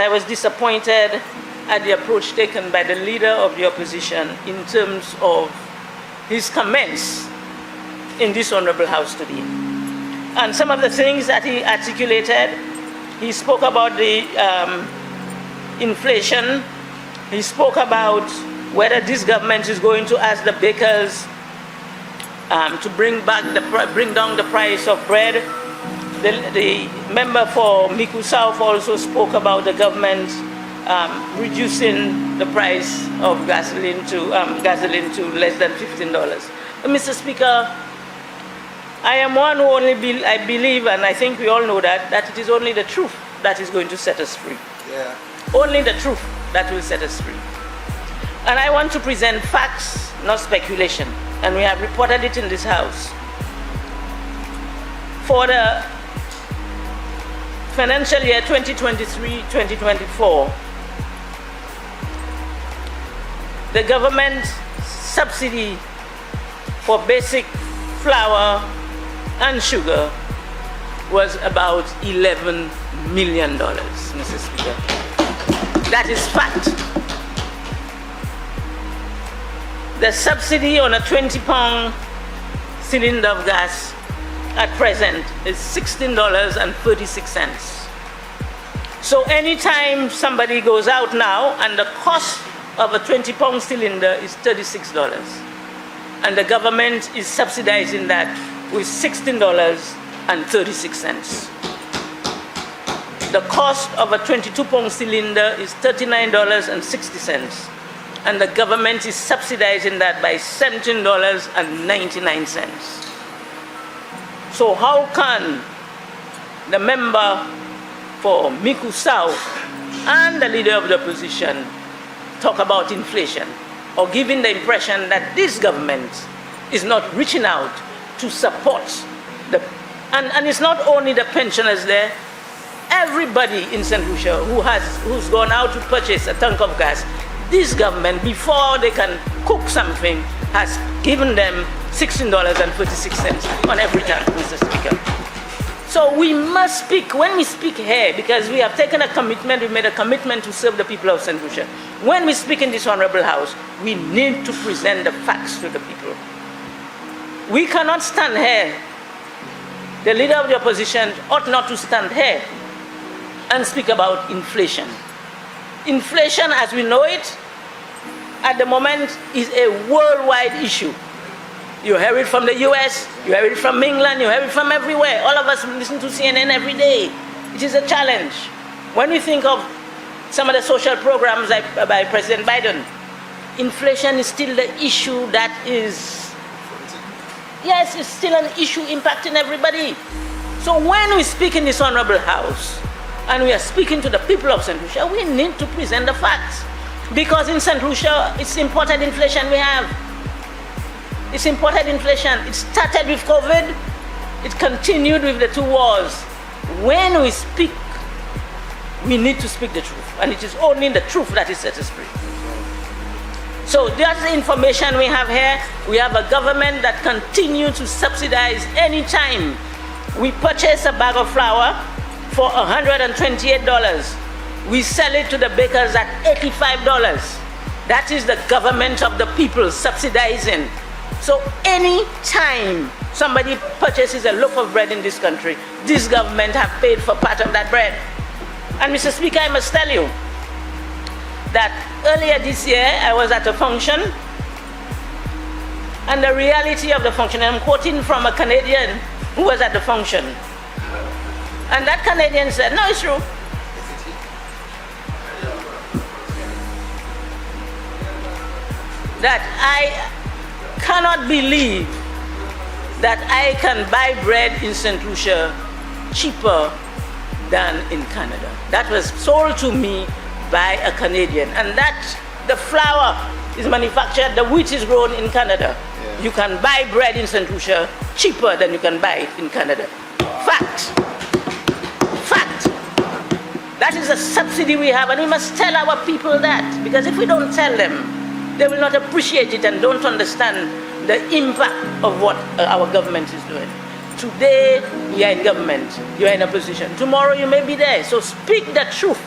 I was disappointed at the approach taken by the leader of the opposition in terms of his comments in this honorable House today. And some of the things that he articulated, he spoke about the inflation. He spoke about whether this government is going to ask the bakers to bring down the price of bread. The member for Miku South also spoke about the government reducing the price of gasoline to less than $15. Mr. Speaker, I am one who I believe, and I think we all know that it is only the truth that is going to set us free. Yeah. Only the truth that will set us free. And I want to present facts, not speculation. And we have reported it in this House. For the financial year 2023-2024, the government subsidy for basic flour and sugar was about $11 million, Mr. Speaker. That is fact. The subsidy on a 20-pound cylinder of gas at present is $16.36. So anytime somebody goes out now and the cost of a 20-pound cylinder is $36, and the government is subsidizing that with $16.36. The cost of a 22-pound cylinder is $39.60, and the government is subsidizing that by $17.99. So how can the member for Miku South and the leader of the opposition talk about inflation or giving the impression that this government is not reaching out to support and it's not only the pensioners there, everybody in St. Lucia who's gone out to purchase a tank of gas, this government, before they can cook something, has given them $16.46 on every tank, Mr. Speaker. So we must speak, when we speak here, because we have taken a commitment, we made a commitment to serve the people of St. Lucia. When we speak in this honorable House, we need to present the facts to the people. We cannot stand here. The leader of the opposition ought not to stand here and speak about inflation. Inflation, as we know it, at the moment is a worldwide issue. You hear it from the US, you hear it from England, you hear it from everywhere. All of us listen to CNN every day. It is a challenge. When we think of some of the social programs by President Biden, inflation is still the issue that is, yes, it's still an issue impacting everybody. So when we speak in this honorable House, and we are speaking to the people of St. Lucia, we need to present the facts. Because in St. Lucia, it's imported inflation we have. It's imported inflation. It started with COVID. It continued with the two wars. When we speak, we need to speak the truth. And it is only the truth that is set us free. So that's the information we have here. We have a government that continues to subsidize any time we purchase a bag of flour for $128. We sell it to the bakers at $85. That is the government of the people subsidizing. So any time somebody purchases a loaf of bread in this country, this government have paid for part of that bread. And Mr. Speaker, I must tell you that earlier this year I was at a function, and the reality of the function, I'm quoting from a Canadian who was at the function, and that Canadian said, no, it's true. That I cannot believe that I can buy bread in St. Lucia cheaper than in Canada. That was sold to me by a Canadian. And that the flour is manufactured, the wheat is grown in Canada. Yeah. You can buy bread in St. Lucia cheaper than you can buy it in Canada. Fact. Fact. That is a subsidy we have, and we must tell our people that, because if we don't tell them, they will not appreciate it and don't understand the impact of what our government is doing. Today, we are in government, you are in opposition. Tomorrow, you may be there. So speak the truth